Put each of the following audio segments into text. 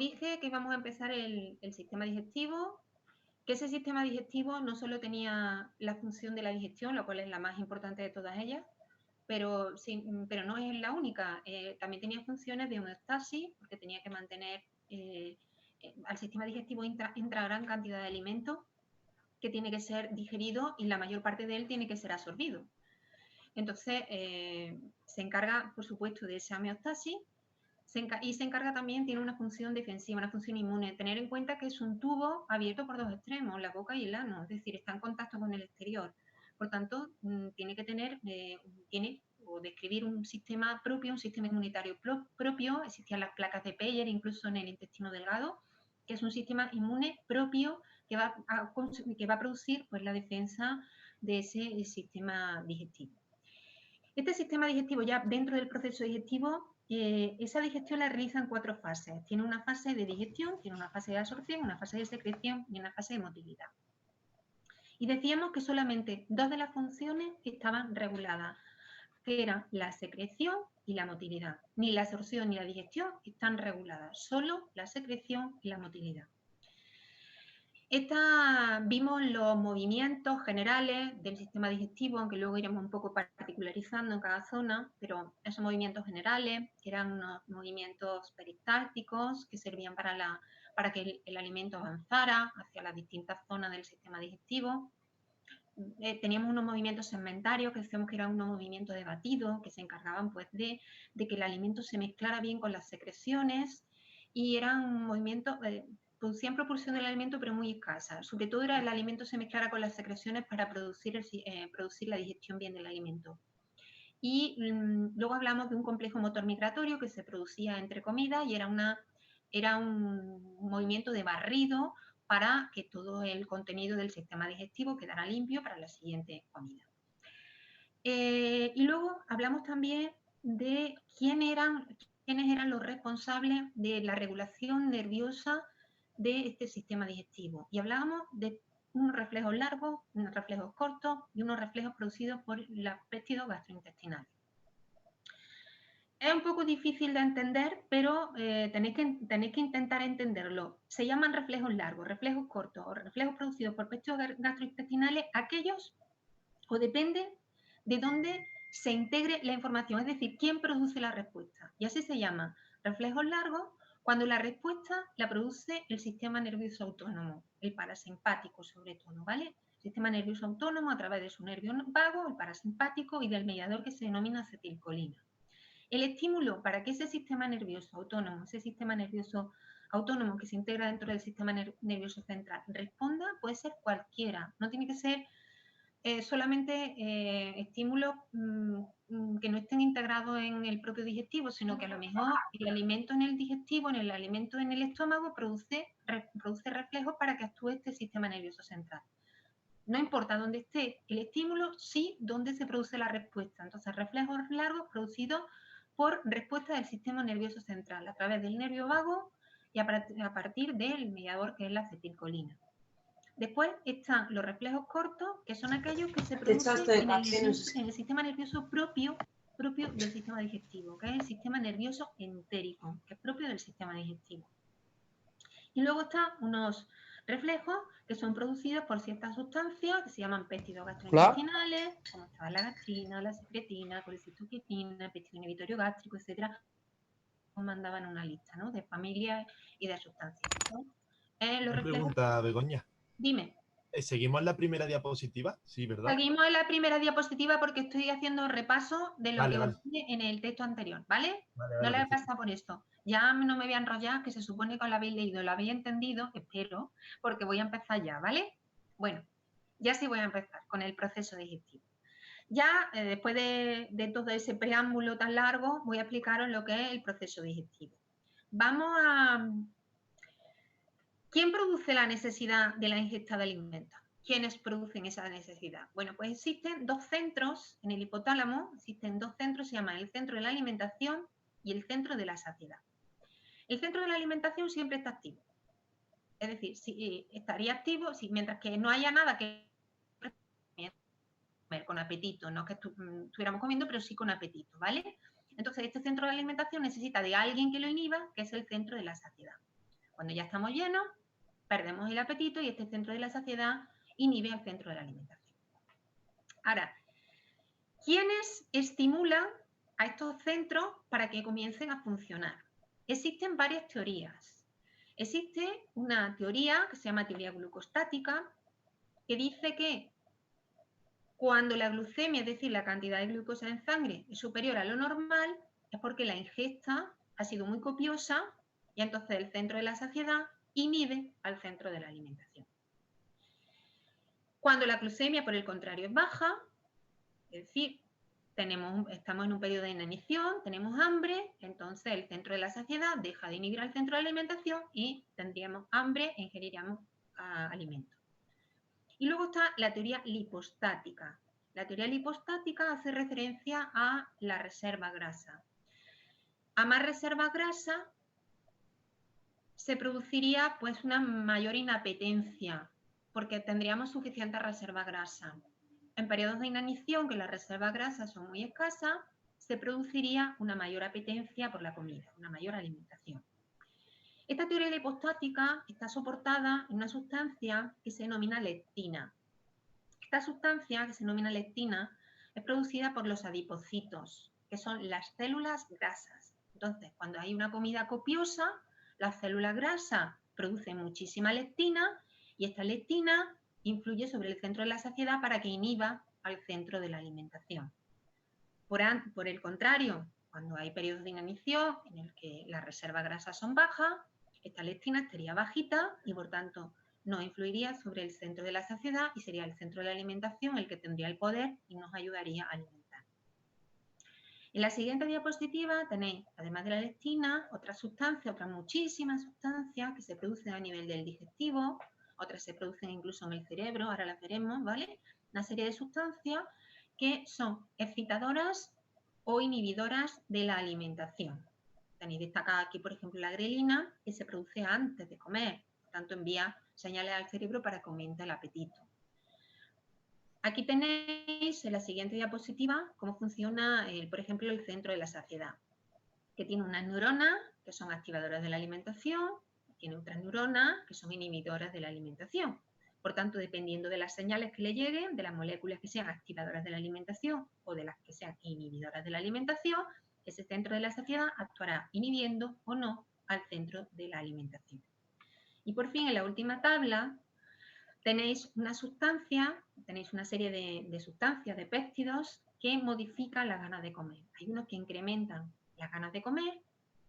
dije que íbamos a empezar el sistema digestivo, que ese sistema digestivo no solo tenía la función de la digestión, lo cual es la más importante de todas ellas, pero no es la única. También tenía funciones de homeostasis, porque tenía que mantener al sistema digestivo entra gran cantidad de alimentos que tiene que ser digerido y la mayor parte de él tiene que ser absorbido. Entonces, se encarga, por supuesto, de esa homeostasis y se encarga también, tiene una función defensiva, una función inmune. Tener en cuenta que es un tubo abierto por dos extremos, la boca y el ano, es decir, está en contacto con el exterior. Por tanto, tiene que tener, o describir un sistema propio, un sistema inmunitario propio. Existían las placas de Peyer, incluso en el intestino delgado, que es un sistema inmune propio que va a producir pues, la defensa de ese sistema digestivo. Este sistema digestivo, ya dentro del proceso digestivo, esa digestión la realiza en 4 fases. Tiene una fase de digestión, tiene una fase de absorción, una fase de secreción y una fase de motilidad. Y decíamos que solamente 2 de las funciones estaban reguladas, que eran la secreción y la motilidad. Ni la absorción ni la digestión están reguladas, solo la secreción y la motilidad. Vimos los movimientos generales del sistema digestivo, aunque luego iremos un poco particularizando en cada zona, pero esos movimientos generales, que eran unos movimientos peristálticos que servían para que el alimento avanzara hacia las distintas zonas del sistema digestivo. Teníamos unos movimientos segmentarios que decíamos que eran unos movimientos de batido, que se encargaban pues, de que el alimento se mezclara bien con las secreciones, y eran movimientos, producían propulsión del alimento pero muy escasa. Sobre todo era el alimento se mezclara con las secreciones para producir la digestión bien del alimento. Y luego hablamos de un complejo motor migratorio que se producía entre comidas y era un movimiento de barrido para que todo el contenido del sistema digestivo quedara limpio para la siguiente comida. Y luego hablamos también de quiénes eran los responsables de la regulación nerviosa de este sistema digestivo. Y hablábamos de unos reflejos largos, unos reflejos cortos y unos reflejos producidos por los péptidos gastrointestinales. Es un poco difícil de entender, pero tenéis que intentar entenderlo. Se llaman reflejos largos, reflejos cortos o reflejos producidos por péptidos gastrointestinales, aquellos, o depende de dónde se integre la información, es decir, quién produce la respuesta. Y así se llama reflejos largos cuando la respuesta la produce el sistema nervioso autónomo, el parasimpático sobre todo, ¿vale? El sistema nervioso autónomo a través de su nervio vago, el parasimpático, y del mediador que se denomina acetilcolina. El estímulo para que ese sistema nervioso autónomo que se integra dentro del sistema nervioso central responda, puede ser cualquiera, no tiene que ser solamente estímulos que no estén integrados en el propio digestivo, sino que a lo mejor el alimento en el digestivo, en el alimento en el estómago, produce reflejos para que actúe este sistema nervioso central. No importa dónde esté el estímulo, sí dónde se produce la respuesta. Entonces, reflejos largos producidos por respuesta del sistema nervioso central a través del nervio vago y a partir del mediador que es la acetilcolina. Después están los reflejos cortos, que son aquellos que se producen en el sistema nervioso propio del sistema digestivo, que es el sistema nervioso entérico, que es propio del sistema digestivo. Y luego están unos reflejos que son producidos por ciertas sustancias que se llaman péptidos gastrointestinales, como estaba la gastrina, la secretina, colecitoquitina, péptido inhibitorio gástrico, etcétera. Mandaban una lista, ¿no?, de familias y de sustancias, ¿no? Una pregunta, Begoña. Dime. ¿Seguimos en la primera diapositiva? Sí, ¿verdad? Seguimos en la primera diapositiva porque estoy haciendo repaso de lo que os dije en el texto anterior, ¿vale? No le pasa por esto. Ya no me voy a enrollar, que se supone que lo habéis leído, lo habéis entendido, espero, porque voy a empezar ya, ¿vale? Bueno, ya sí voy a empezar con el proceso digestivo. Ya, después de todo ese preámbulo tan largo, voy a explicaros lo que es el proceso digestivo. Vamos a... ¿Quién produce la necesidad de la ingesta de alimentos? ¿Quiénes producen esa necesidad? Bueno, pues existen 2 centros en el hipotálamo, existen 2 centros, se llaman el centro de la alimentación y el centro de la saciedad. El centro de la alimentación siempre está activo, es decir, estaría activo mientras que no haya nada que comer con apetito, no es que estuviéramos comiendo, pero sí con apetito, ¿vale? Entonces, este centro de alimentación necesita de alguien que lo inhiba, que es el centro de la saciedad. Cuando ya estamos llenos, perdemos el apetito y este centro de la saciedad inhibe al centro de la alimentación. Ahora, ¿quiénes estimulan a estos centros para que comiencen a funcionar? Existen varias teorías. Existe una teoría que se llama teoría glucostática, que dice que cuando la glucemia, es decir, la cantidad de glucosa en sangre, es superior a lo normal, es porque la ingesta ha sido muy copiosa y entonces el centro de la saciedad inhibe al centro de la alimentación. Cuando la glucemia, por el contrario, es baja, es decir, estamos en un periodo de inanición, tenemos hambre, entonces el centro de la saciedad deja de inhibir al centro de la alimentación y tendríamos hambre e ingeriríamos alimentos. Y luego está la teoría lipostática. La teoría lipostática hace referencia a la reserva grasa. A más reserva grasa se produciría pues una mayor inapetencia porque tendríamos suficiente reserva grasa. En periodos de inanición, que las reservas grasas son muy escasas, se produciría una mayor apetencia por la comida, una mayor alimentación. Esta teoría lipostática está soportada en una sustancia que se denomina leptina. Esta sustancia, que se denomina leptina, es producida por los adipocitos, que son las células grasas. Entonces, cuando hay una comida copiosa, las células grasas producen muchísima leptina y esta leptina influye sobre el centro de la saciedad para que inhiba al centro de la alimentación. Por el contrario, cuando hay periodos de inanición en el que las reservas grasas son bajas, esta leptina estaría bajita y por tanto no influiría sobre el centro de la saciedad y sería el centro de la alimentación el que tendría el poder y nos ayudaría a alimentar. En la siguiente diapositiva tenéis, además de la leptina, otras sustancias, otras muchísimas sustancias que se producen a nivel del digestivo, otras se producen incluso en el cerebro, ahora las veremos, ¿vale? Una serie de sustancias que son excitadoras o inhibidoras de la alimentación. Tenéis destacada aquí, por ejemplo, la grelina, que se produce antes de comer, por tanto envía señales al cerebro para que aumente el apetito. Aquí tenéis en la siguiente diapositiva cómo funciona, por ejemplo, el centro de la saciedad, que tiene unas neuronas que son activadoras de la alimentación, tiene otras neuronas que son inhibidoras de la alimentación. Por tanto, dependiendo de las señales que le lleguen, de las moléculas que sean activadoras de la alimentación o de las que sean inhibidoras de la alimentación, ese centro de la saciedad actuará inhibiendo o no al centro de la alimentación. Y por fin, en la última tabla, tenéis una serie de sustancias, de péptidos, que modifican las ganas de comer. Hay unos que incrementan las ganas de comer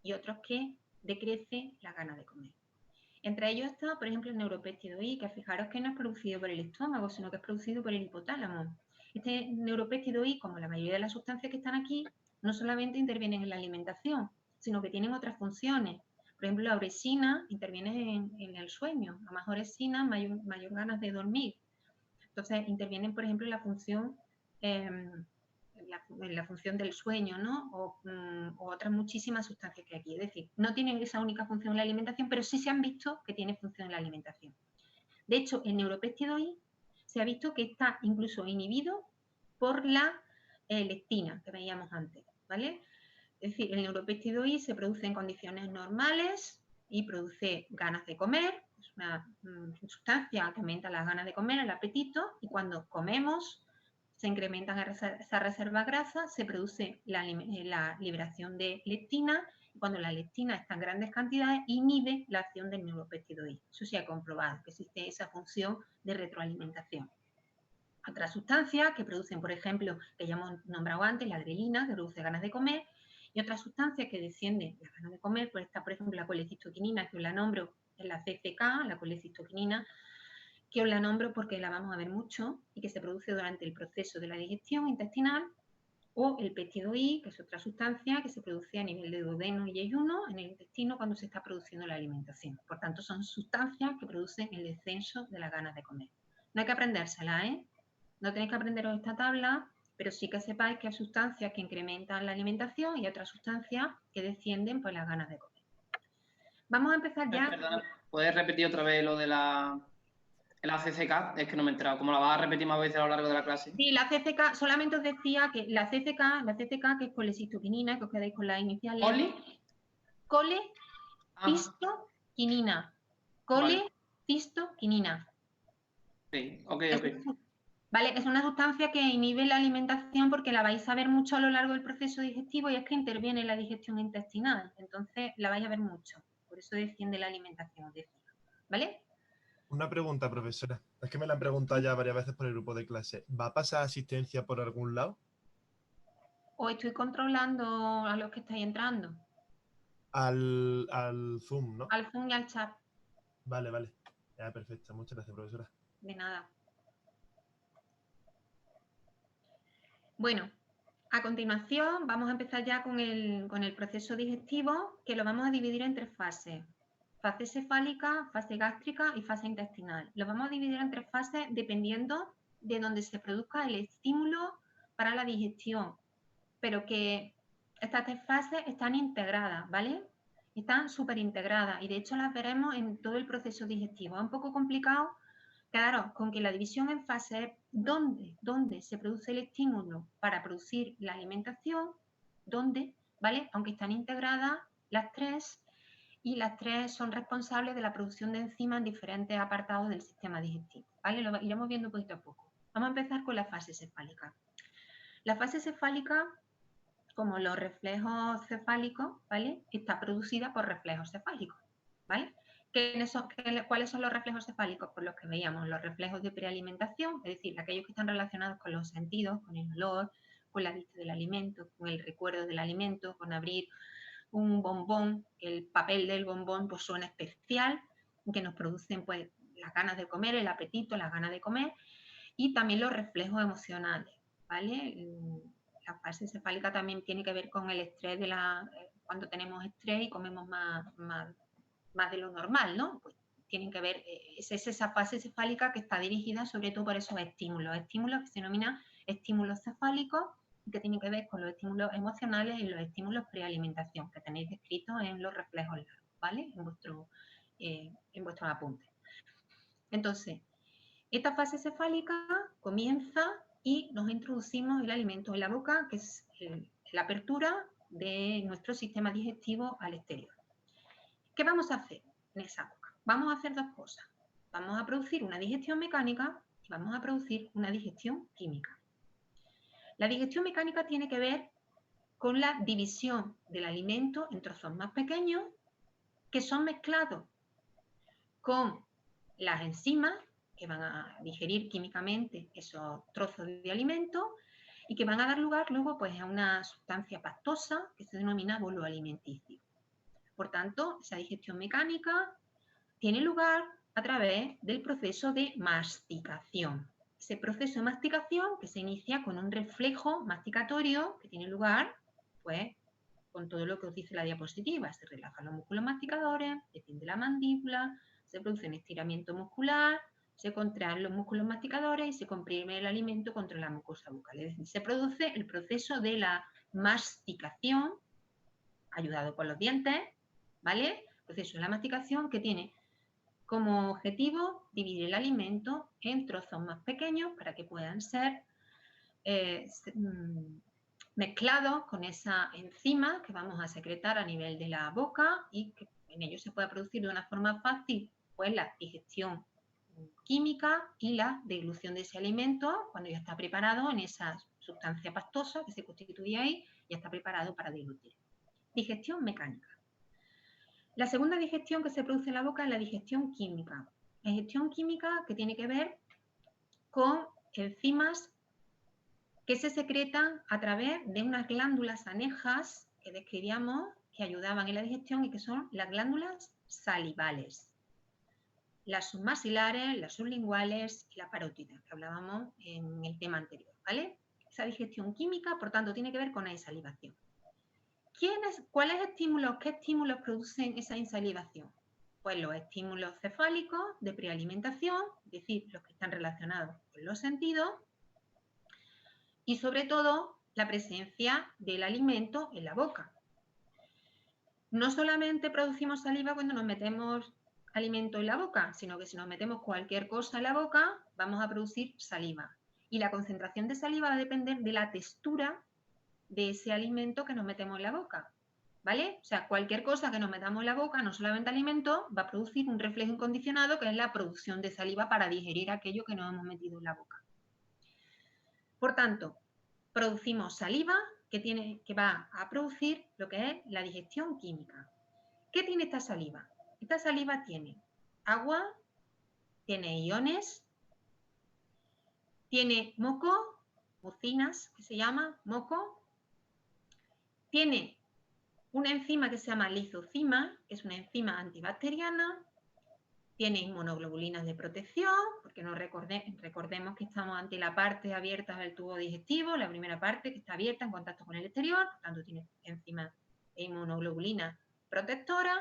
y otros que decrecen las ganas de comer. Entre ellos está, por ejemplo, el neuropéptido I, que fijaros que no es producido por el estómago, sino que es producido por el hipotálamo. Este neuropéptido I, como la mayoría de las sustancias que están aquí, no solamente intervienen en la alimentación, sino que tienen otras funciones. Por ejemplo, la orexina interviene en el sueño. A más orexina, mayor ganas de dormir. Entonces, intervienen, por ejemplo, en la función del sueño, ¿no? O otras muchísimas sustancias que hay aquí. Es decir, no tienen esa única función en la alimentación, pero sí se han visto que tiene función en la alimentación. De hecho, el neuropéptido I se ha visto que está incluso inhibido por la leptina que veíamos antes, ¿vale? Es decir, el neuropéptido I se produce en condiciones normales y produce ganas de comer, es una sustancia que aumenta las ganas de comer, el apetito, y cuando comemos se incrementan esa reserva grasa, se produce la liberación de leptina, y cuando la leptina está en grandes cantidades, inhibe la acción del neuropéptido I. Eso se ha comprobado, que existe esa función de retroalimentación. Otras sustancias que producen, por ejemplo, que ya hemos nombrado antes, la grelina, que produce ganas de comer, y otras sustancias que descienden las ganas de comer, pues está, por ejemplo, la colecistoquinina, que os la nombro, es la CCK, la colecistoquinina, que os la nombro porque la vamos a ver mucho y que se produce durante el proceso de la digestión intestinal, o el péptido I, que es otra sustancia que se produce a nivel de duodeno y yeyuno en el intestino cuando se está produciendo la alimentación. Por tanto, son sustancias que producen el descenso de las ganas de comer. No hay que aprendérsela, ¿eh? No tenéis que aprenderos esta tabla, pero sí que sepáis que hay sustancias que incrementan la alimentación y otras sustancias que descienden por las ganas de comer. Vamos a empezar ya. Perdona, ¿puedes repetir otra vez lo de la CCK? Es que no me he enterado. ¿Cómo la vas a repetir más veces a lo largo de la clase? Sí, la CCK, solamente os decía que la CCK, que es colecistoquinina, que os quedáis con las iniciales. ¿Coli? Cole, pisto, quinina. Vale. Colecistoquinina. Sí, ok. Vale, es una sustancia que inhibe la alimentación porque la vais a ver mucho a lo largo del proceso digestivo y es que interviene en la digestión intestinal. Entonces la vais a ver mucho. Por eso defiende la alimentación, os decía. ¿Vale? Una pregunta, profesora. Es que me la han preguntado ya varias veces por el grupo de clase. ¿Va a pasar asistencia por algún lado? ¿O estoy controlando a los que estáis entrando? Al Zoom, ¿no? Al Zoom y al chat. Vale, vale. Ya, perfecto. Muchas gracias, profesora. De nada. Bueno, a continuación vamos a empezar ya con el proceso digestivo, que lo vamos a dividir en 3 fases. Fase cefálica, fase gástrica y fase intestinal. Lo vamos a dividir en 3 fases dependiendo de donde se produzca el estímulo para la digestión, pero que estas 3 fases están integradas, ¿vale? Están súper integradas y de hecho las veremos en todo el proceso digestivo. Es un poco complicado quedaros con que la división en fases es dónde se produce el estímulo para producir la alimentación, dónde, ¿vale? Aunque están integradas las 3 y las 3 son responsables de la producción de enzimas en diferentes apartados del sistema digestivo, ¿vale? Lo iremos viendo poquito a poco. Vamos a empezar con la fase cefálica. La fase cefálica, como los reflejos cefálicos, ¿vale? Está producida por reflejos cefálicos, ¿vale? ¿Cuáles son los reflejos cefálicos? Por los que veíamos, los reflejos de prealimentación, es decir, aquellos que están relacionados con los sentidos, con el olor, con la vista del alimento, con el recuerdo del alimento, con abrir un bombón, que el papel del bombón pues suena especial, que nos producen pues las ganas de comer, el apetito, las ganas de comer, y también los reflejos emocionales, ¿vale? La fase cefálica también tiene que ver con el estrés cuando tenemos estrés y comemos más de lo normal, ¿no? Pues tienen que ver, es esa fase cefálica que está dirigida sobre todo por esos estímulos que se denominan estímulos cefálicos, que tienen que ver con los estímulos emocionales y los estímulos prealimentación, que tenéis descritos en los reflejos largos, ¿vale? En vuestros apuntes. Entonces, esta fase cefálica comienza y nos introducimos el alimento en la boca, que es la apertura de nuestro sistema digestivo al exterior. ¿Qué vamos a hacer en esa boca? Vamos a hacer 2 cosas. Vamos a producir una digestión mecánica y vamos a producir una digestión química. La digestión mecánica tiene que ver con la división del alimento en trozos más pequeños que son mezclados con las enzimas que van a digerir químicamente esos trozos de alimento y que van a dar lugar luego pues, a una sustancia pastosa que se denomina bolo alimenticio. Por tanto, esa digestión mecánica tiene lugar a través del proceso de masticación. Ese proceso de masticación que se inicia con un reflejo masticatorio que tiene lugar, pues, con todo lo que os dice la diapositiva. Se relajan los músculos masticadores, se tiende la mandíbula, se produce un estiramiento muscular, se contraen los músculos masticadores y se comprime el alimento contra la mucosa bucal. Es decir, se produce el proceso de la masticación, ayudado por los dientes, ¿vale? El proceso de la masticación que tiene como objetivo dividir el alimento en trozos más pequeños para que puedan ser mezclados con esa enzima que vamos a secretar a nivel de la boca y que en ello se pueda producir de una forma fácil pues la digestión química y la deglución de ese alimento cuando ya está preparado en esa sustancia pastosa que se constituye ahí, ya está preparado para deglutir. Digestión mecánica. La segunda digestión que se produce en la boca es la digestión química. La digestión química que tiene que ver con enzimas que se secretan a través de unas glándulas anejas que describíamos que ayudaban en la digestión y que son las glándulas salivales. Las submaxilares, las sublinguales y la parótida, que hablábamos en el tema anterior, ¿vale? Esa digestión química, por tanto, tiene que ver con la insalivación. ¿Qué estímulos producen esa insalivación? Pues los estímulos cefálicos de prealimentación, es decir, los que están relacionados con los sentidos, y sobre todo la presencia del alimento en la boca. No solamente producimos saliva cuando nos metemos alimento en la boca, sino que si nos metemos cualquier cosa en la boca, vamos a producir saliva. Y la concentración de saliva va a depender de la textura de ese alimento que nos metemos en la boca. ¿vale? O sea, cualquier cosa que nos metamos en la boca, no solamente alimento, va a producir un reflejo incondicionado que es la producción de saliva para digerir aquello que nos hemos metido en la boca. Por tanto, producimos saliva que va a producir lo que es la digestión química. ¿Qué tiene esta saliva? Esta saliva tiene agua, tiene iones, tiene moco, mucinas, que se llama moco, tiene una enzima que se llama lisocima, que es una enzima antibacteriana, tiene inmunoglobulinas de protección, porque recordemos que estamos ante la parte abierta del tubo digestivo, la primera parte que está abierta en contacto con el exterior, por tanto tiene enzimas e inmunoglobulinas protectoras,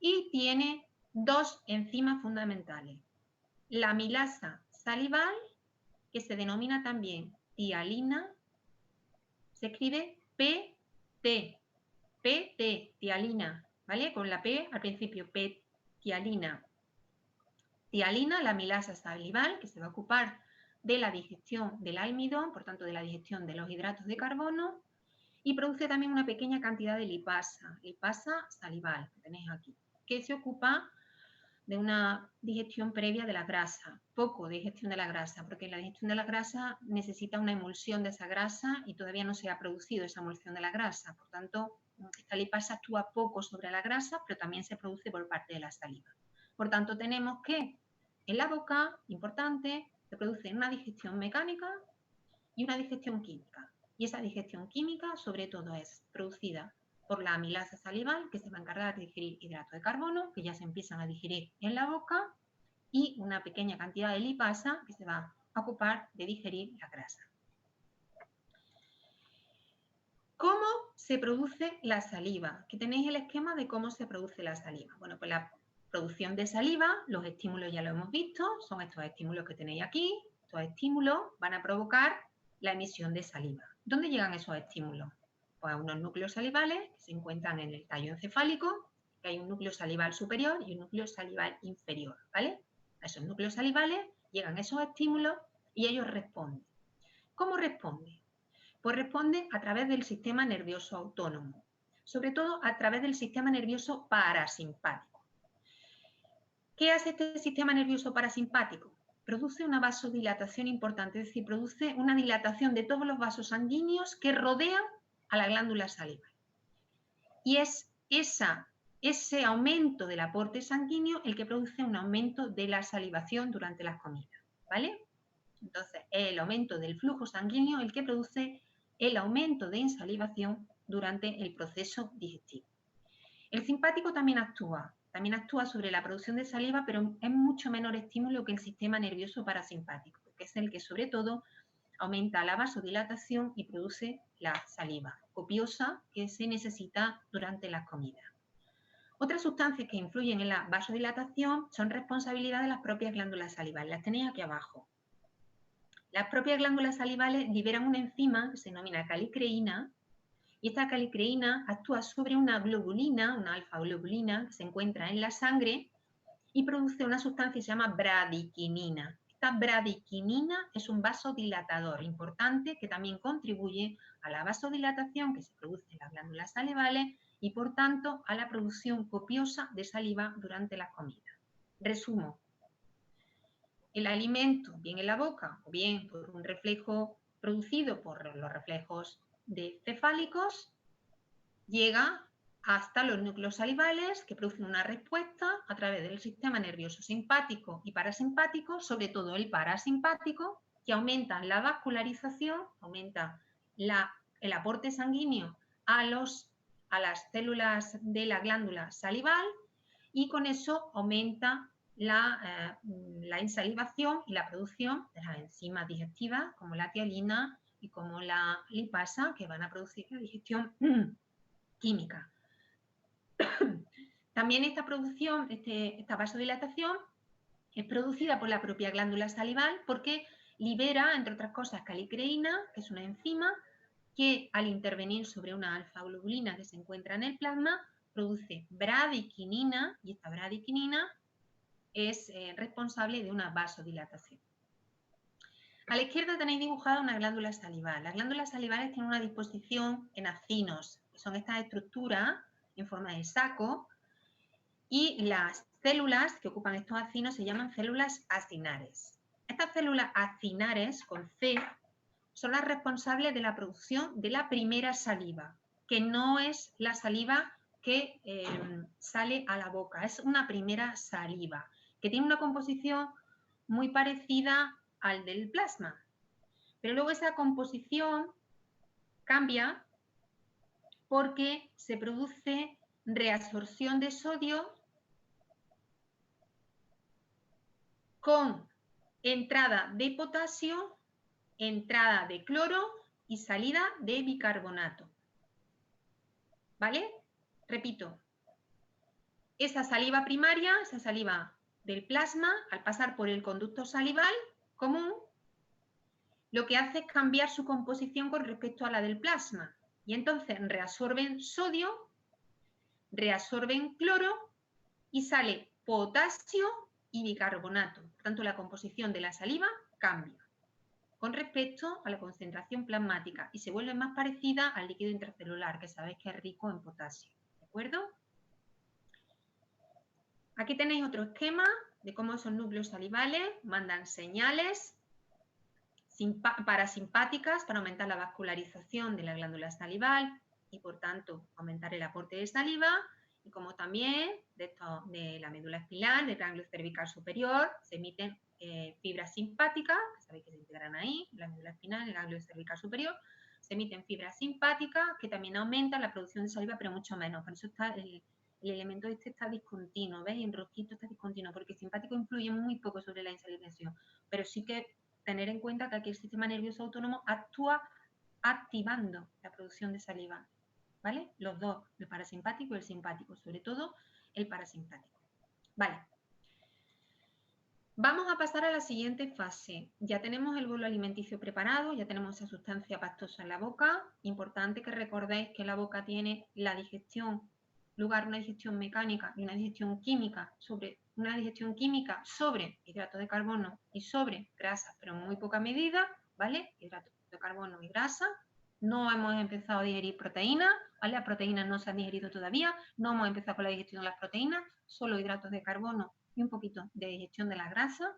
y tiene dos enzimas fundamentales. La amilasa salival, que se denomina también tialina, se escribe PT, tialina, ¿vale? Con la P al principio, tialina. Tialina, la amilasa salival, que se va a ocupar de la digestión del almidón, por tanto de la digestión de los hidratos de carbono, y produce también una pequeña cantidad de lipasa salival, que tenéis aquí, que se ocupa de una digestión previa de la grasa, poco de digestión de la grasa, porque la digestión de la grasa necesita una emulsión de esa grasa y todavía no se ha producido esa emulsión de la grasa, por tanto, esta lipasa actúa poco sobre la grasa, pero también se produce por parte de la saliva. Por tanto, tenemos que en la boca, importante, se produce una digestión mecánica y una digestión química. Y esa digestión química, sobre todo, es producida por la amilasa salival, que se va a encargar de digerir hidratos de carbono, que ya se empiezan a digerir en la boca, y una pequeña cantidad de lipasa, que se va a ocupar de digerir la grasa. ¿Cómo se produce la saliva? Aquí tenéis el esquema de cómo se produce la saliva. Bueno, pues la producción de saliva, los estímulos ya lo hemos visto, son estos estímulos que tenéis aquí. Estos estímulos van a provocar la emisión de saliva. ¿Dónde llegan esos estímulos? Pues a unos núcleos salivales que se encuentran en el tallo encefálico, que hay un núcleo salival superior y un núcleo salival inferior, ¿vale? A esos núcleos salivales llegan esos estímulos y ellos responden. ¿Cómo responden? Pues responde a través del sistema nervioso autónomo, sobre todo a través del sistema nervioso parasimpático. ¿Qué hace este sistema nervioso parasimpático? Produce una vasodilatación importante, es decir, produce una dilatación de todos los vasos sanguíneos que rodean a la glándula salival. Y es ese aumento del aporte sanguíneo el que produce un aumento de la salivación durante las comidas, ¿vale? Entonces, es el aumento del flujo sanguíneo el que produce el aumento de insalivación durante el proceso digestivo. El simpático también actúa sobre la producción de saliva, pero es mucho menor estímulo que el sistema nervioso parasimpático, que es el que sobre todo aumenta la vasodilatación y produce la saliva copiosa que se necesita durante las comidas. Otras sustancias que influyen en la vasodilatación son responsabilidad de las propias glándulas salivales, las tenéis aquí abajo. Las propias glándulas salivales liberan una enzima que se denomina calicreína, y esta calicreína actúa sobre una globulina, una alfa-globulina, que se encuentra en la sangre y produce una sustancia que se llama bradiquinina. Esta bradiquinina es un vasodilatador importante que también contribuye a la vasodilatación que se produce en las glándulas salivales y, por tanto, a la producción copiosa de saliva durante las comidas. Resumo. El alimento, bien en la boca o bien por un reflejo producido por los reflejos cefálicos, llega hasta los núcleos salivales que producen una respuesta a través del sistema nervioso simpático y parasimpático, sobre todo el parasimpático, que aumenta la vascularización, aumenta el aporte sanguíneo a las células de la glándula salival y con eso aumenta la insalivación y la producción de las enzimas digestivas como la tialina y como la lipasa, que van a producir la digestión química. También esta producción, esta vasodilatación, es producida por la propia glándula salival porque libera, entre otras cosas, calicreína, que es una enzima que al intervenir sobre una alfa-globulina que se encuentra en el plasma, produce bradiquinina, y esta bradiquinina es responsable de una vasodilatación. A la izquierda tenéis dibujada una glándula salival. Las glándulas salivales tienen una disposición en acinos, que son estas estructuras en forma de saco, y las células que ocupan estos acinos se llaman células acinares. Estas células acinares, con C, son las responsables de la producción de la primera saliva, que no es la saliva que sale a la boca, es una primera saliva, que tiene una composición muy parecida al del plasma. Pero luego esa composición cambia porque se produce reabsorción de sodio con entrada de potasio, entrada de cloro y salida de bicarbonato. ¿Vale? Repito, esa saliva primaria, esa saliva del plasma, al pasar por el conducto salival común, lo que hace es cambiar su composición con respecto a la del plasma. Y entonces reabsorben sodio, reabsorben cloro y sale potasio y bicarbonato. Por tanto, la composición de la saliva cambia con respecto a la concentración plasmática y se vuelve más parecida al líquido intracelular, que sabéis que es rico en potasio. ¿De acuerdo? Aquí tenéis otro esquema de cómo esos núcleos salivales mandan señales parasimpáticas para aumentar la vascularización de la glándula salival y, por tanto, aumentar el aporte de saliva, y como también de la médula espinal, del ganglio cervical superior, se emiten fibras simpáticas, que sabéis que se integran ahí, la médula espinal, el ganglio cervical superior, se emiten fibras simpáticas que también aumentan la producción de saliva, pero mucho menos. Por eso está el elemento este está discontinuo, ¿veis? En rojito está discontinuo, porque el simpático influye muy poco sobre la insalivación, pero sí que tener en cuenta que aquí el sistema nervioso autónomo actúa activando la producción de saliva, ¿vale? Los dos, el parasimpático y el simpático, sobre todo el parasimpático. Vale. Vamos a pasar a la siguiente fase. Ya tenemos el bolo alimenticio preparado, ya tenemos esa sustancia pastosa en la boca. Importante que recordéis que la boca tiene la digestión, una digestión mecánica y una digestión química sobre hidratos de carbono y sobre grasas, pero en muy poca medida, ¿vale? Hidratos de carbono y grasa. No hemos empezado a digerir proteínas, ¿vale? Las proteínas no se han digerido todavía, no hemos empezado con la digestión de las proteínas, solo hidratos de carbono y un poquito de digestión de la grasa.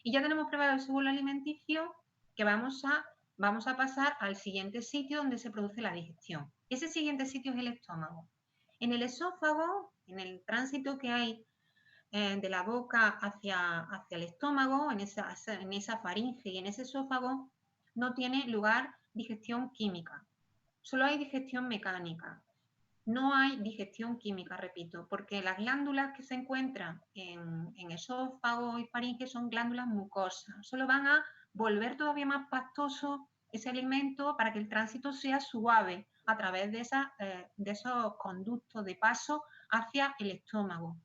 Y ya tenemos preparado el bolo alimenticio que vamos a pasar al siguiente sitio donde se produce la digestión. Ese siguiente sitio es el estómago. En el esófago, en el tránsito que hay de la boca hacia el estómago, en esa faringe y en ese esófago, no tiene lugar digestión química. Solo hay digestión mecánica. No hay digestión química, repito, porque las glándulas que se encuentran en esófago y faringe son glándulas mucosas. Solo van a volver todavía más pastoso ese alimento para que el tránsito sea suave a través de esos conductos de paso hacia el estómago.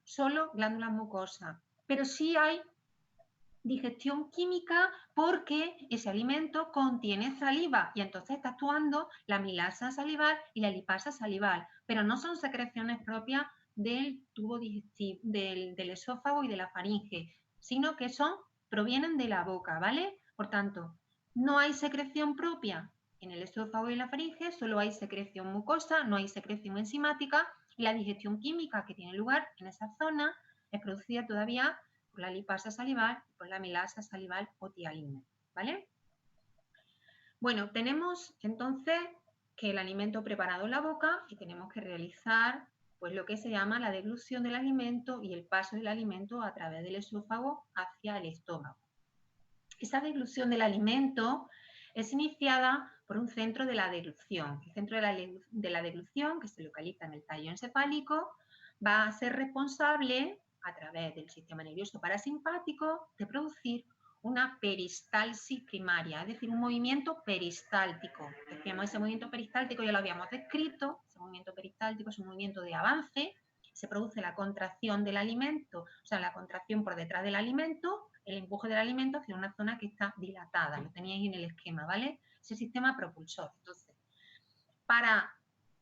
Solo glándulas mucosas. Pero sí hay digestión química porque ese alimento contiene saliva y entonces está actuando la amilasa salival y la lipasa salival, pero no son secreciones propias del tubo digestivo, del esófago y de la faringe, sino que provienen de la boca, ¿vale? Por tanto, no hay secreción propia en el esófago y la faringe, solo hay secreción mucosa, no hay secreción enzimática, y la digestión química que tiene lugar en esa zona es producida todavía por la lipasa salival y por la amilasa salival o tialina, ¿vale? Bueno, tenemos entonces que el alimento preparado en la boca y tenemos que realizar pues lo que se llama la deglución del alimento y el paso del alimento a través del esófago hacia el estómago. Esa deglución del alimento es iniciada por un centro de la deglución. El centro de la deglución, que se localiza en el tallo encefálico, va a ser responsable, a través del sistema nervioso parasimpático, de producir una peristalsis primaria, es decir, un movimiento peristáltico. Decíamos, ese movimiento peristáltico ya lo habíamos descrito, ese movimiento peristáltico es un movimiento de avance, se produce la contracción del alimento, o sea, la contracción por detrás del alimento, el empuje del alimento hacia una zona que está dilatada, lo teníais en el esquema, ¿vale? Ese sistema propulsor. Entonces, para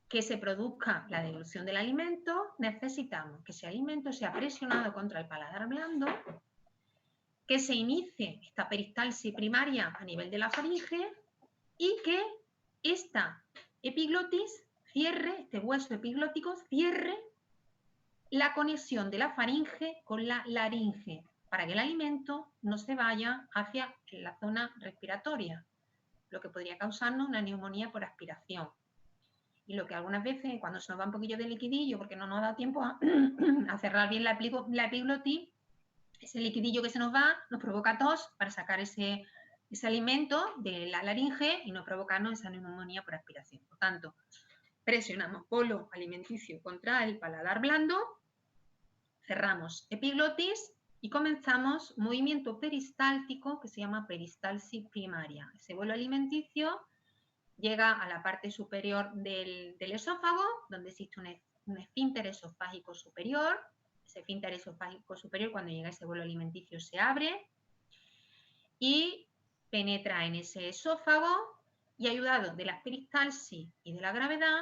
que se produzca la deglución del alimento, necesitamos que ese alimento sea presionado contra el paladar blando, que se inicie esta peristalsis primaria a nivel de la faringe y que esta epiglotis cierre, este hueso epiglótico cierre la conexión de la faringe con la laringe, para que el alimento no se vaya hacia la zona respiratoria, lo que podría causarnos una neumonía por aspiración. Y lo que algunas veces, cuando se nos va un poquillo de liquidillo, porque no nos da tiempo a cerrar bien la epiglotis, ese liquidillo que se nos va nos provoca tos para sacar ese alimento de la laringe y no provocarnos esa neumonía por aspiración. Por tanto, presionamos polo alimenticio contra el paladar blando, cerramos epiglotis y comenzamos movimiento peristáltico que se llama peristalsis primaria. Ese bolo alimenticio llega a la parte superior del esófago, donde existe un esfínter esofágico superior. Ese esfínter esofágico superior, cuando llega a ese bolo alimenticio, se abre y penetra en ese esófago y, ayudado de la peristalsis y de la gravedad,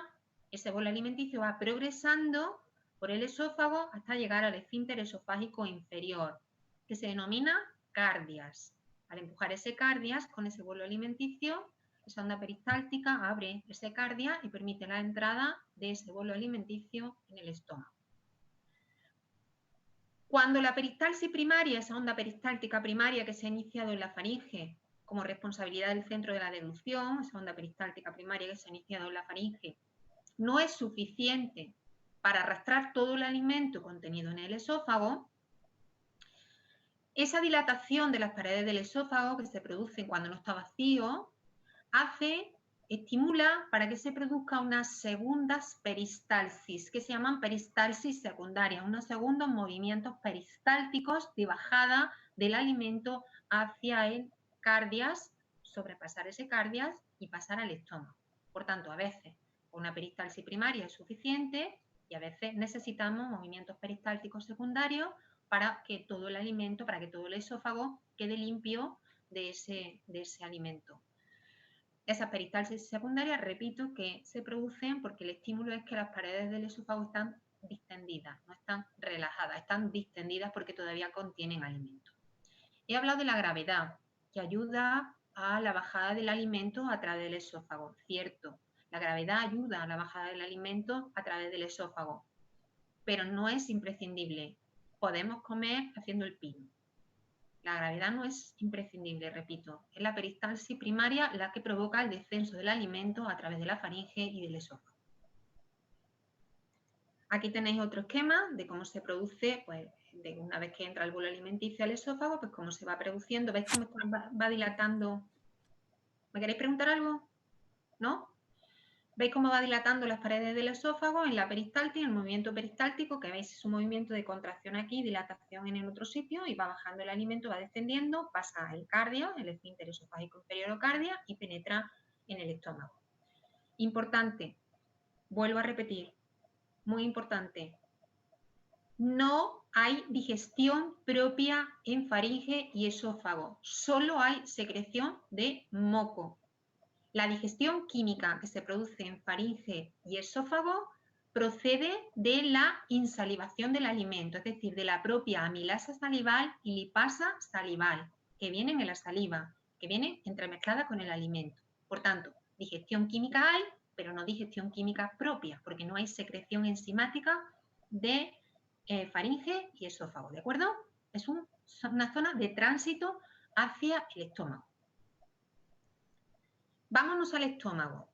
ese bolo alimenticio va progresando por el esófago hasta llegar al esfínter esofágico inferior, que se denomina cardias. Al empujar ese cardias con ese bolo alimenticio, esa onda peristáltica abre ese cardia y permite la entrada de ese bolo alimenticio en el estómago. Cuando la peristalsis primaria, esa onda peristáltica primaria que se ha iniciado en la faringe como responsabilidad del centro de la deglución, esa onda peristáltica primaria que se ha iniciado en la faringe, no es suficiente para arrastrar todo el alimento contenido en el esófago, esa dilatación de las paredes del esófago que se produce cuando no está vacío, estimula para que se produzca unas segundas peristalsis, que se llaman peristalsis secundarias, unos segundos movimientos peristálticos de bajada del alimento hacia el cardias, sobrepasar ese cardias y pasar al estómago. Por tanto, a veces una peristalsis primaria es suficiente y a veces necesitamos movimientos peristálticos secundarios para que todo el alimento, para que todo el esófago quede limpio de ese alimento. Esas peristalsis secundarias, repito, que se producen porque el estímulo es que las paredes del esófago están distendidas, no están relajadas, están distendidas porque todavía contienen alimento. He hablado de la gravedad, que ayuda a la bajada del alimento a través del esófago. Cierto, la gravedad ayuda a la bajada del alimento a través del esófago, pero no es imprescindible. Podemos comer haciendo el pino. La gravedad no es imprescindible, repito. Es la peristalsis primaria la que provoca el descenso del alimento a través de la faringe y del esófago. Aquí tenéis otro esquema de cómo se produce, pues, de una vez que entra el bolo alimenticio al esófago, pues cómo se va produciendo. ¿Veis cómo va dilatando? ¿Me queréis preguntar algo? ¿No? ¿Veis cómo va dilatando las paredes del esófago en la peristaltis, en el movimiento peristáltico, que veis es un movimiento de contracción aquí, dilatación en el otro sitio, y va bajando el alimento, va descendiendo, pasa el cardio, el esfínter esofágico inferior o cardia, y penetra en el estómago. Importante, vuelvo a repetir, muy importante, no hay digestión propia en faringe y esófago, solo hay secreción de moco. La digestión química que se produce en faringe y esófago procede de la insalivación del alimento, es decir, de la propia amilasa salival y lipasa salival, que vienen en la saliva, que vienen entremezcladas con el alimento. Por tanto, digestión química hay, pero no digestión química propia, porque no hay secreción enzimática de faringe y esófago, ¿de acuerdo? Es una zona de tránsito hacia el estómago. Vámonos al estómago.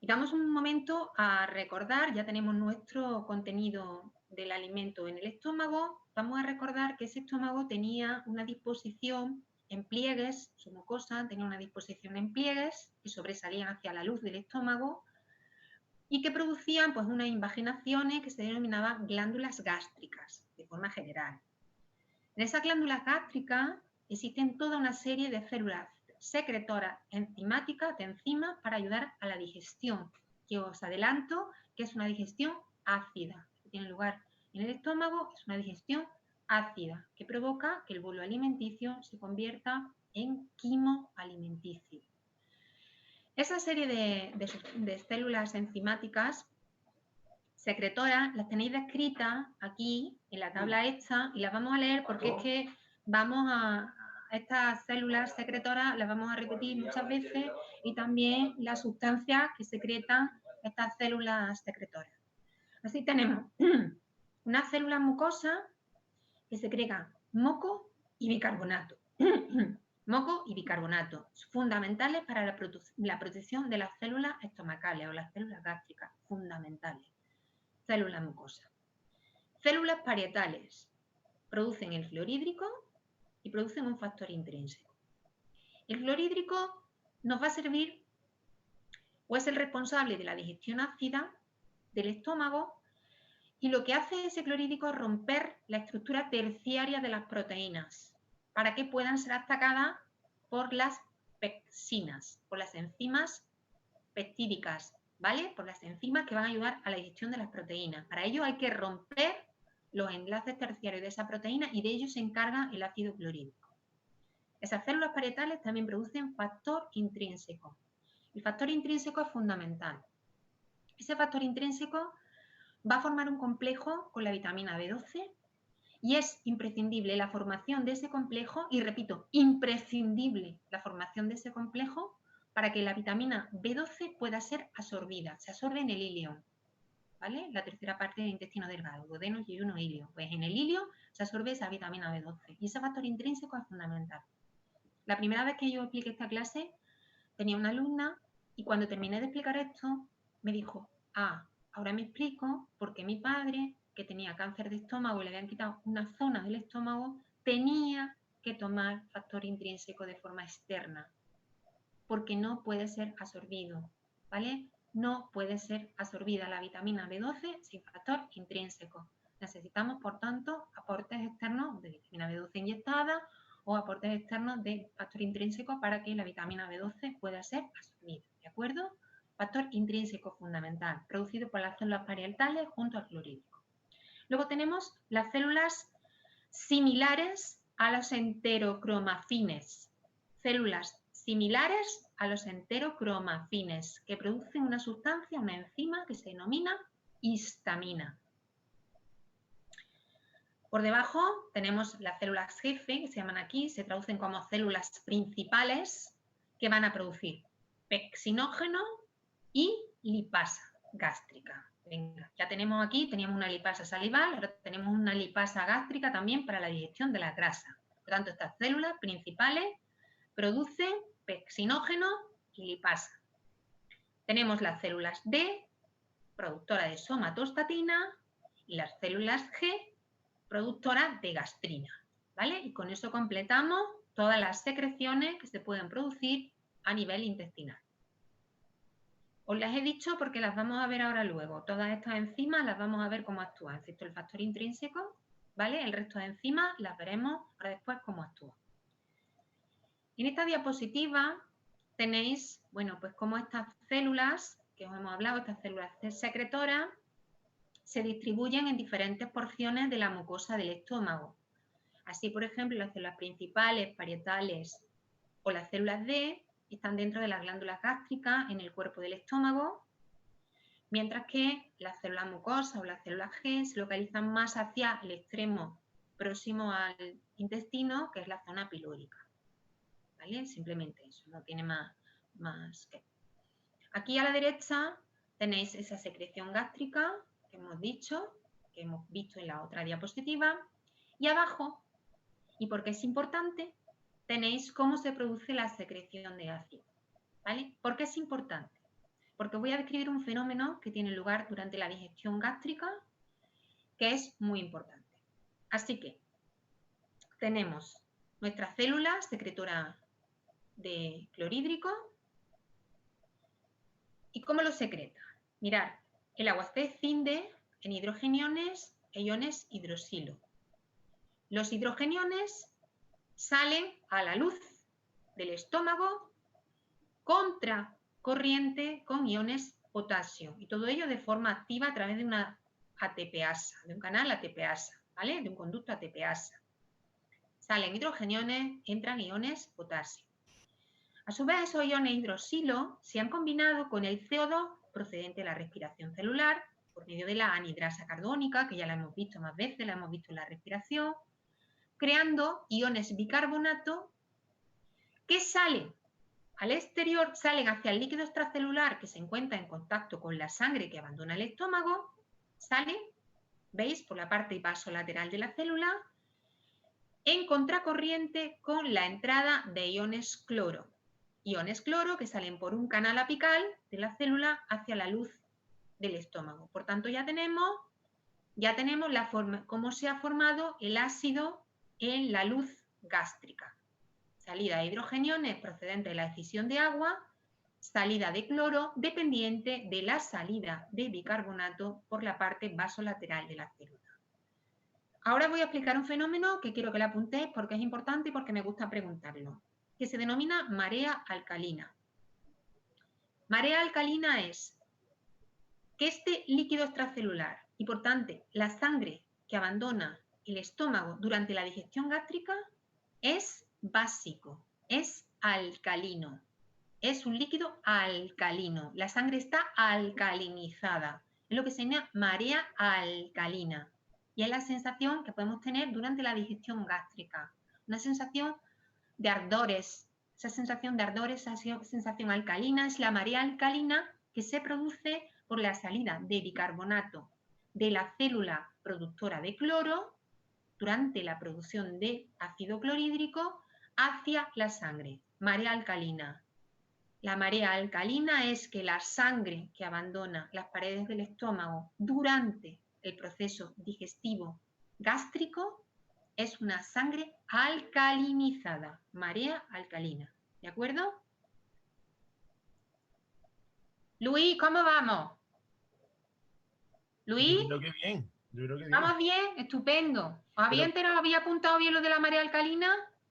Y vamos un momento a recordar, ya tenemos nuestro contenido del alimento en el estómago, vamos a recordar que ese estómago tenía una disposición en pliegues, su mucosa tenía una disposición en pliegues que sobresalían hacia la luz del estómago y que producían pues unas invaginaciones que se denominaban glándulas gástricas, de forma general. En esas glándulas gástricas existen toda una serie de células secretoras enzimáticas de enzimas para ayudar a la digestión, que os adelanto que es una digestión ácida, que tiene lugar en el estómago, es una digestión ácida, que provoca que el bolo alimenticio se convierta en quimo alimenticio. Esa serie de células enzimáticas secretoras las tenéis descritas aquí en la tabla esta y las vamos a leer porque es que vamos a estas células secretoras las vamos a repetir muchas veces y también las sustancias que secretan estas células secretoras. Así tenemos una célula mucosa que segrega moco y bicarbonato. Moco y bicarbonato, fundamentales para la protección de las células estomacales o las células gástricas, fundamentales. Células mucosas. Células parietales, producen el fluorhídrico y producen un factor intrínseco. El fluorhídrico nos va a servir o es el responsable de la digestión ácida del estómago y lo que hace ese clorhídrico es romper la estructura terciaria de las proteínas para que puedan ser atacadas por las pepsinas, por las enzimas peptídicas, ¿vale? Por las enzimas que van a ayudar a la digestión de las proteínas. Para ello hay que romper los enlaces terciarios de esa proteína y de ello se encarga el ácido clorhídrico. Esas células parietales también producen factor intrínseco. El factor intrínseco es fundamental. Ese factor intrínseco va a formar un complejo con la vitamina B12 y es imprescindible la formación de ese complejo, y repito, imprescindible la formación de ese complejo para que la vitamina B12 pueda ser absorbida. Se absorbe en el ilio, ¿vale? La tercera parte del intestino delgado, duodeno, yeyuno, ilio. Pues en el ilio se absorbe esa vitamina B12 y ese factor intrínseco es fundamental. La primera vez que yo expliqué esta clase tenía una alumna y cuando terminé de explicar esto me dijo, ahora me explico por qué mi padre, que tenía cáncer de estómago y le habían quitado una zona del estómago, tenía que tomar factor intrínseco de forma externa, porque no puede ser absorbido, ¿vale? No puede ser absorbida la vitamina B12 sin factor intrínseco. Necesitamos, por tanto, aportes externos de vitamina B12 inyectada o aportes externos de factor intrínseco para que la vitamina B12 pueda ser absorbida, ¿de acuerdo? Factor intrínseco fundamental, producido por las células parietales junto al clorhídrico. Luego tenemos las células similares a los enterocromafines. Células similares a los enterocromafines, que producen una sustancia, una enzima que se denomina histamina. Por debajo tenemos las células jefe, que se llaman aquí, se traducen como células principales, que van a producir pexinógeno y lipasa gástrica. Venga, ya tenemos aquí, teníamos una lipasa salival, ahora tenemos una lipasa gástrica también para la digestión de la grasa. Por lo tanto, estas células principales producen pexinógeno y lipasa. Tenemos las células D, productora de somatostatina, y las células G, productora de gastrina, ¿vale? Y con eso completamos todas las secreciones que se pueden producir a nivel intestinal. Os las he dicho porque las vamos a ver ahora luego. Todas estas enzimas las vamos a ver cómo actúan, excepto el factor intrínseco, ¿vale? El resto de enzimas las veremos ahora después cómo actúan. En esta diapositiva tenéis, bueno, pues cómo estas células que os hemos hablado, estas células secretoras, se distribuyen en diferentes porciones de la mucosa del estómago. Así, por ejemplo, las células principales, parietales o las células D están dentro de las glándulas gástricas en el cuerpo del estómago, mientras que las células mucosas o las células G se localizan más hacia el extremo próximo al intestino, que es la zona pilórica. ¿Vale? Simplemente eso, no tiene más que. Aquí a la derecha tenéis esa secreción gástrica que hemos dicho, que hemos visto en la otra diapositiva, y abajo, y porque es importante, tenéis cómo se produce la secreción de ácido, ¿vale? ¿Por qué es importante? Porque voy a describir un fenómeno que tiene lugar durante la digestión gástrica, que es muy importante. Así que tenemos nuestra célula secretora de clorhídrico. ¿Y cómo lo secreta? Mirad, el agua se escinde en hidrogeniones e iones hidroxilo. Los hidrogeniones salen a la luz del estómago contra corriente con iones potasio, y todo ello de forma activa a través de una ATPasa, de un canal ATPasa, ¿vale? De un conducto ATPasa. Salen hidrogeniones, entran iones potasio. A su vez, esos iones hidroxilo se han combinado con el CO2 procedente de la respiración celular por medio de la anhidrasa carbónica, que ya la hemos visto más veces, la hemos visto en la respiración, creando iones bicarbonato que salen al exterior, salen hacia el líquido extracelular que se encuentra en contacto con la sangre que abandona el estómago, salen, ¿veis? Por la parte vasolateral de la célula, en contracorriente con la entrada de iones cloro. Iones cloro que salen por un canal apical de la célula hacia la luz del estómago. Por tanto, ya tenemos la forma, cómo se ha formado el ácido en la luz gástrica. Salida de hidrogeniones procedente de la escisión de agua, salida de cloro dependiente de la salida de bicarbonato por la parte vasolateral de la célula. Ahora voy a explicar un fenómeno que quiero que lo apuntéis porque es importante y porque me gusta preguntarlo, que se denomina marea alcalina. Marea alcalina es que este líquido extracelular y por tanto la sangre que abandona el estómago durante la digestión gástrica es básico, es alcalino, es un líquido alcalino, la sangre está alcalinizada, es lo que se llama marea alcalina y es la sensación que podemos tener durante la digestión gástrica, una sensación de ardores, esa sensación de ardores, esa sensación alcalina es la marea alcalina que se produce por la salida de bicarbonato de la célula productora de cloro durante la producción de ácido clorhídrico hacia la sangre, marea alcalina. La marea alcalina es que la sangre que abandona las paredes del estómago durante el proceso digestivo gástrico es una sangre alcalinizada, marea alcalina. ¿De acuerdo? Luis, ¿cómo vamos? Luis, Yo creo que bien. Yo creo que bien. ¿vamos bien? Estupendo. ¿Os había apuntado bien lo de la marea alcalina?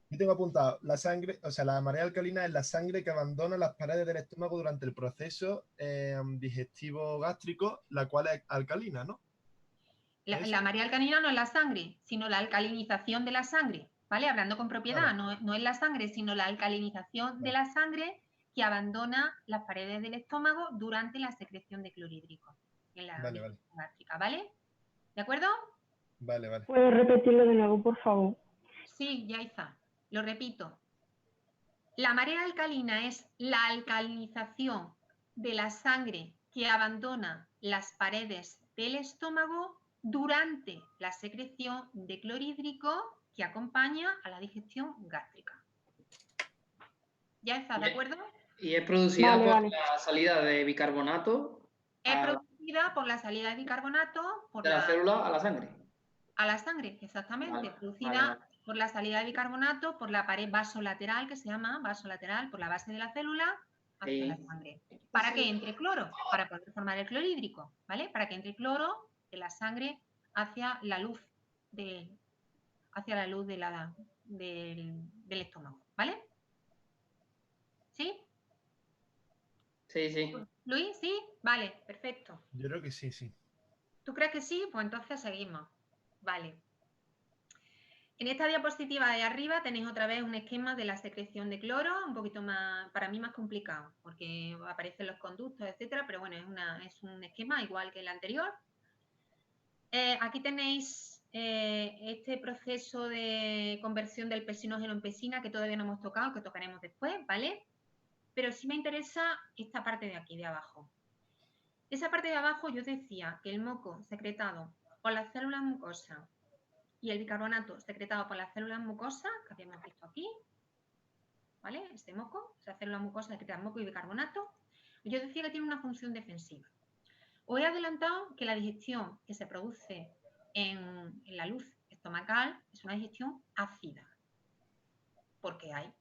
Yo tengo apuntado la sangre, o sea, la marea alcalina es la sangre que abandona las paredes del estómago durante el proceso digestivo gástrico, la cual es alcalina, ¿no? La marea alcalina no es la sangre, sino la alcalinización de la sangre, ¿vale? Hablando con propiedad, Vale. no es la sangre, sino la alcalinización de la sangre que abandona las paredes del estómago durante la secreción de clorhídrico en la digestión gástrica, ¿vale? ¿De acuerdo? Vale, vale. ¿Puedes repetirlo de nuevo, por favor? Sí, ya está. Lo repito. La marea alcalina es la alcalinización de la sangre que abandona las paredes del estómago durante la secreción de clorhídrico que acompaña a la digestión gástrica. ¿Ya está de acuerdo? Y es producida por Vale. la salida de bicarbonato Es producida por la salida de bicarbonato de la célula a la sangre. A la sangre, exactamente. Vale, Producida por la salida de bicarbonato por la pared vasolateral, que se llama vasolateral, por la base de la célula hacia la sangre. ¿Para que entre cloro? Para poder formar el clorhídrico, ¿vale? Para que entre cloro de la sangre hacia la luz del estómago, ¿vale? ¿Sí? Sí. ¿Luis? ¿Sí? Vale, perfecto. Yo creo que sí, sí. ¿Tú crees que sí? Pues entonces seguimos. Vale. En esta diapositiva de arriba tenéis otra vez un esquema de la secreción de cloro, un poquito más, para mí más complicado, porque aparecen los conductos, etcétera, pero bueno, es un esquema igual que el anterior. Aquí tenéis este proceso de conversión del pesinógeno en pesina que todavía no hemos tocado, que tocaremos después, ¿vale? Pero sí me interesa esta parte de aquí, de abajo. Esa parte de abajo yo decía que el moco secretado por las células mucosas y el bicarbonato secretado por las células mucosas, que habíamos visto aquí, ¿vale? Este moco, esa célula mucosa secreta moco y bicarbonato, yo decía que tiene una función defensiva. Os he adelantado que la digestión que se produce en la luz estomacal es una digestión ácida, porque hay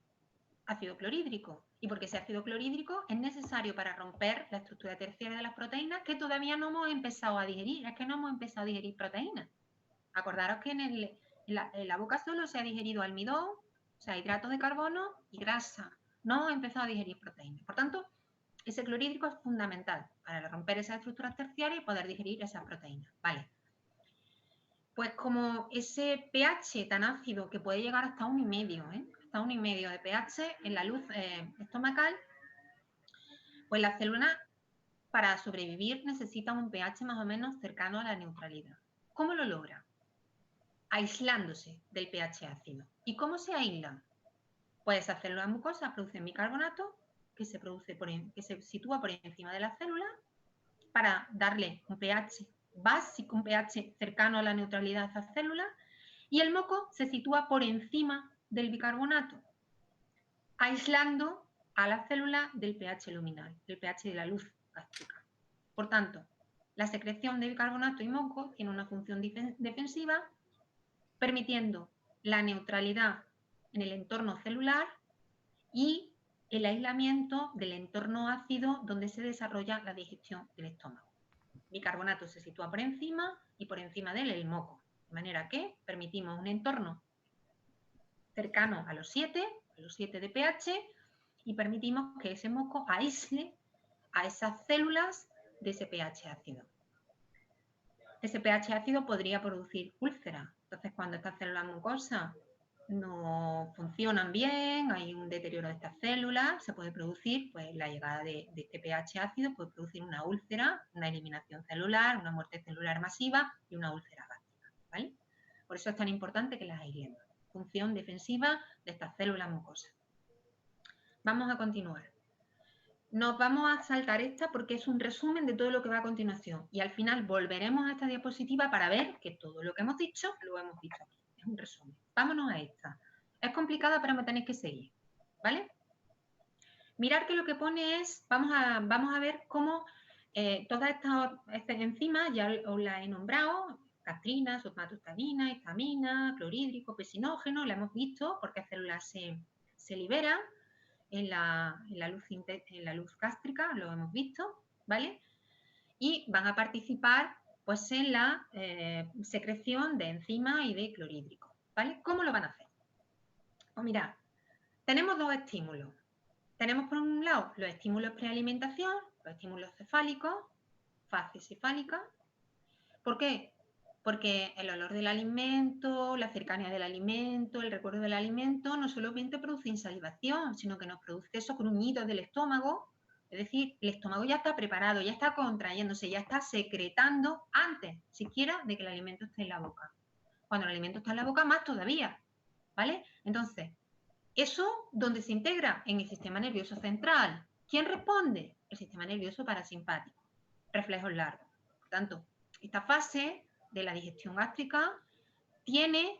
ácido clorhídrico. Y porque ese ácido clorhídrico es necesario para romper la estructura terciaria de las proteínas que todavía no hemos empezado a digerir. Es que no hemos empezado a digerir proteínas. Acordaros que en la boca solo se ha digerido almidón, o sea, hidratos de carbono y grasa. No hemos empezado a digerir proteínas. Por tanto, ese clorhídrico es fundamental para romper esas estructuras terciarias y poder digerir esas proteínas. Vale. Pues como ese pH tan ácido que puede llegar hasta 1,5, hasta 1,5 de pH en la luz estomacal, pues la célula para sobrevivir necesita un pH más o menos cercano a la neutralidad. ¿Cómo lo logra? Aislándose del pH ácido. ¿Y cómo se aíslan? Pues esas células mucosas producen bicarbonato que se produce que se sitúa por encima de la célula para darle un pH básico, un pH cercano a la neutralidad de esa célula, y el moco se sitúa por encima del bicarbonato, aislando a la célula del pH luminal, del pH de la luz gástrica. Por tanto, la secreción de bicarbonato y moco tiene una función defensiva, permitiendo la neutralidad en el entorno celular y el aislamiento del entorno ácido donde se desarrolla la digestión del estómago. Bicarbonato se sitúa por encima y por encima de él el moco, de manera que permitimos un entorno cercano a los 7 de pH, y permitimos que ese moco aísle a esas células de ese pH ácido. Ese pH ácido podría producir úlceras. Entonces, cuando estas células mucosas no funcionan bien, hay un deterioro de estas células, se puede producir, pues la llegada de este pH ácido puede producir una úlcera, una eliminación celular, una muerte celular masiva y una úlcera gástrica, ¿vale? Por eso es tan importante que las aislemos. Función defensiva de estas células mucosas. Vamos a continuar. Nos vamos a saltar esta porque es un resumen de todo lo que va a continuación, y al final volveremos a esta diapositiva para ver que todo lo que hemos dicho lo hemos dicho aquí. Es un resumen. Vámonos a esta. Es complicada, pero me tenéis que seguir, ¿vale? Mirad que lo que pone es, vamos a ver cómo todas estas enzimas, ya os las he nombrado, gastrina, somatostatina, histamina, clorhídrico, pesinógeno, la hemos visto porque las células se liberan en la luz gástrica, lo hemos visto, ¿vale? Y van a participar pues en la secreción de enzimas y de clorhídrico, ¿vale? ¿Cómo lo van a hacer? Pues mirad, tenemos dos estímulos. Tenemos por un lado los estímulos prealimentación, los estímulos cefálicos, fase cefálica. ¿Por qué? Porque el olor del alimento, la cercanía del alimento, el recuerdo del alimento no solamente produce insalivación, sino que nos produce esos gruñidos del estómago. Es decir, el estómago ya está preparado, ya está contrayéndose, ya está secretando antes siquiera de que el alimento esté en la boca. Cuando el alimento está en la boca, más todavía, ¿vale? Entonces, ¿eso dónde se integra? En el sistema nervioso central. ¿Quién responde? El sistema nervioso parasimpático. Reflejos largos. Por tanto, esta fase de la digestión gástrica tiene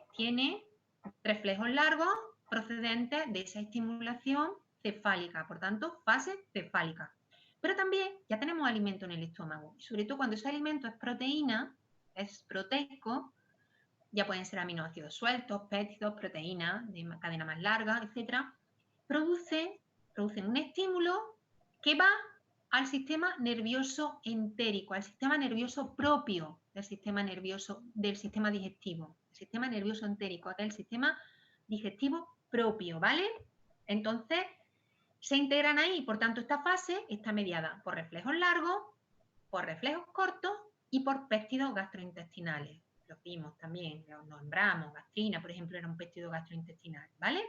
reflejos largos procedentes de esa estimulación cefálica, por tanto, fase cefálica. Pero también ya tenemos alimento en el estómago, y sobre todo cuando ese alimento es proteína, es proteico, ya pueden ser aminoácidos sueltos, péptidos, proteínas de cadena más larga, etc., producen un estímulo que va al sistema nervioso entérico, al sistema nervioso propio del sistema digestivo, el sistema nervioso entérico, del sistema digestivo propio, ¿vale? Entonces, se integran ahí, por tanto, esta fase está mediada por reflejos largos, por reflejos cortos y por péptidos gastrointestinales. Los vimos también, los nombramos, gastrina, por ejemplo, era un péptido gastrointestinal, ¿vale?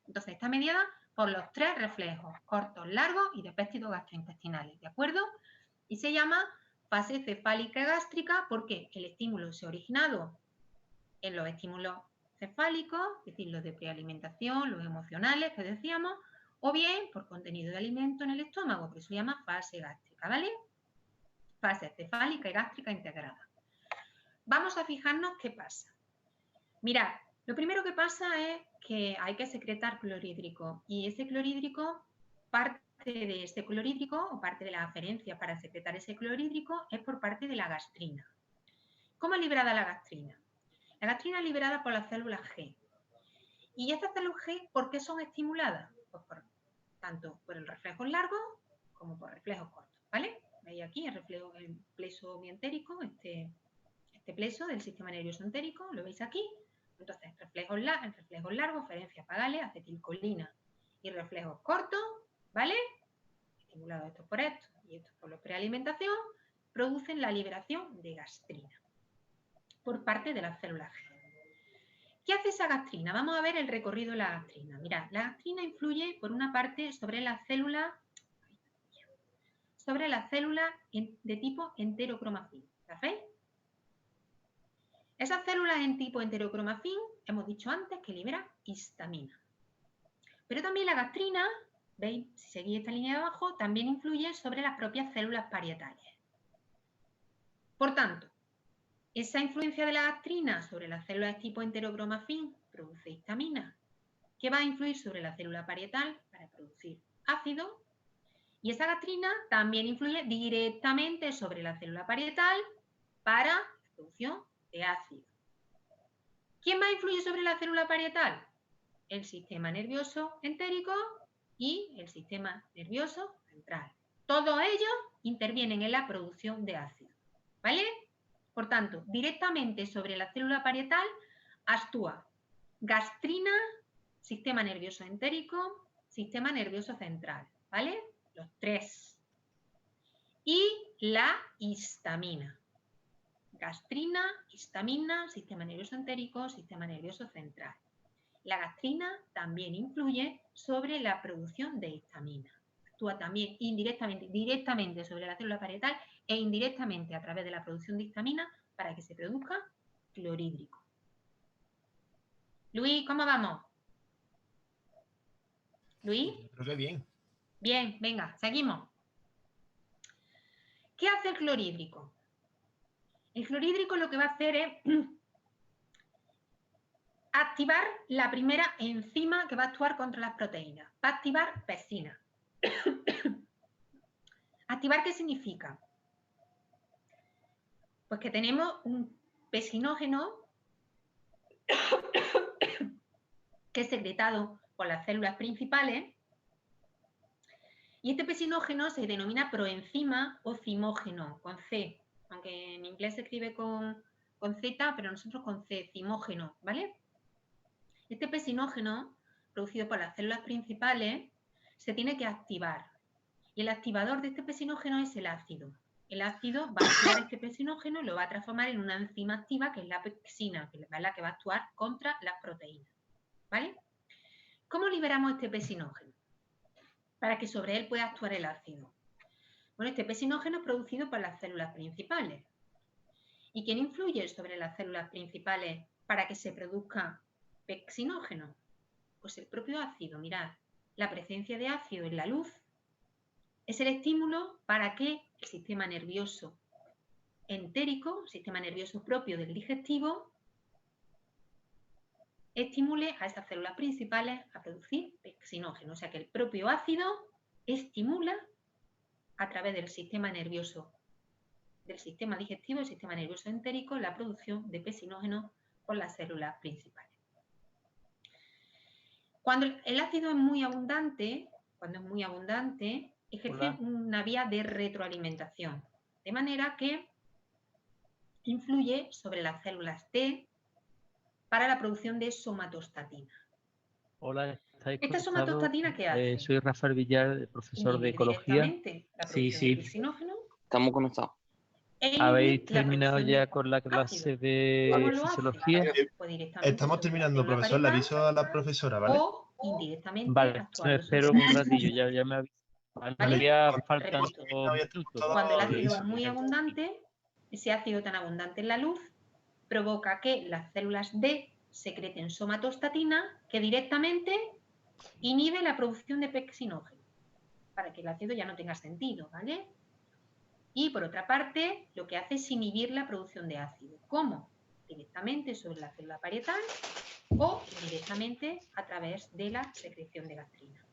Entonces, está mediada por los tres reflejos, cortos, largos y de péptidos gastrointestinales, ¿de acuerdo? Y se llama fase cefálica gástrica porque el estímulo se ha originado en los estímulos cefálicos, es decir, los de prealimentación, los emocionales que decíamos, o bien por contenido de alimento en el estómago, por eso se llama fase gástrica, ¿vale? Fase cefálica y gástrica integrada. Vamos a fijarnos qué pasa. Mirad, lo primero que pasa es que hay que secretar clorhídrico, y ese clorhídrico, parte de ese clorhídrico o parte de la aferencia para secretar ese clorhídrico es por parte de la gastrina. ¿Cómo es liberada la gastrina? La gastrina es liberada por las células G. ¿Y estas células G por qué son estimuladas? Pues tanto por el reflejo largo como por reflejos cortos, ¿vale? Veis aquí el pleso mientérico, este pleso del sistema nervioso entérico, lo veis aquí. Entonces, reflejos largos, ferencias pagales, acetilcolina, y reflejos cortos, ¿vale? Estimulados estos por esto y estos por la prealimentación, producen la liberación de gastrina por parte de las células G. ¿Qué hace esa gastrina? Vamos a ver el recorrido de la gastrina. Mirad, la gastrina influye por una parte sobre las células de tipo enterocromafín. ¿Las veis? Esas células en tipo enterocromafín, hemos dicho antes que liberan histamina. Pero también la gastrina ¿Veis? Si seguís esta línea de abajo, también influye sobre las propias células parietales. Por tanto, esa influencia de la gastrina sobre las células de tipo enterocromafín produce histamina, que va a influir sobre la célula parietal para producir ácido, y esa gastrina también influye directamente sobre la célula parietal para la producción de ácido. ¿Quién más influye sobre la célula parietal? El sistema nervioso entérico y el sistema nervioso central. Todos ellos intervienen en la producción de ácido, ¿vale? Por tanto, directamente sobre la célula parietal actúa gastrina, sistema nervioso entérico, sistema nervioso central, ¿vale? Los tres. Y la histamina. Gastrina, histamina, sistema nervioso entérico, sistema nervioso central. La gastrina también influye sobre la producción de histamina. Actúa también directamente sobre la célula parietal e indirectamente a través de la producción de histamina para que se produzca clorhídrico. Luis, ¿cómo vamos? ¿Luis? Creo que bien. Bien, venga, seguimos. ¿Qué hace el clorhídrico? El clorhídrico lo que va a hacer es activar la primera enzima que va a actuar contra las proteínas. Va a activar pecina. ¿Activar qué significa? Pues que tenemos un pecinógeno que es secretado por las células principales y este pecinógeno se denomina proenzima o cimógeno, con C, aunque en inglés se escribe con Z, pero nosotros con C, cimógeno, ¿vale? Este pecinógeno, producido por las células principales, se tiene que activar. Y el activador de este pecinógeno es el ácido. El ácido va a activar este pecinógeno y lo va a transformar en una enzima activa, que es la pexina, que es la que va a actuar contra las proteínas. ¿Vale? ¿Cómo liberamos este pecinógeno? Para que sobre él pueda actuar el ácido. Bueno, este pecinógeno es producido por las células principales. ¿Y quién influye sobre las células principales para que se produzca pexinógeno? Pues el propio ácido. Mirad, la presencia de ácido en la luz es el estímulo para que el sistema nervioso entérico, sistema nervioso propio del digestivo, estimule a esas células principales a producir pexinógeno. O sea que el propio ácido estimula a través del sistema nervioso, del sistema digestivo, el sistema nervioso entérico, la producción de pexinógeno por las células principales. Cuando el ácido es muy abundante, ejerce una vía de retroalimentación, de manera que influye sobre las células T para la producción de somatostatina. Hola, ¿estáis ¿Esta somatostatina qué hace? Soy Rafael Villar, profesor de Ecología. Directamente la producción de pexinógeno. Estamos conectados. ¿Habéis terminado ya con la clase de fisiología? Pues directamente Estamos terminando, profesor. Le aviso a la profesora, ¿vale? O indirectamente. Vale, espero un ratillo, ya me aviso. Todavía faltan Repito, 2 minutos. cuando el ácido es muy abundante, ese ácido tan abundante en la luz provoca que las células D secreten somatostatina, que directamente inhibe la producción de pexinógeno, para que el ácido ya no tenga sentido, ¿vale? Y por otra parte, lo que hace es inhibir la producción de ácido. ¿Cómo? Directamente sobre la célula parietal o directamente a través de la secreción de gastrina.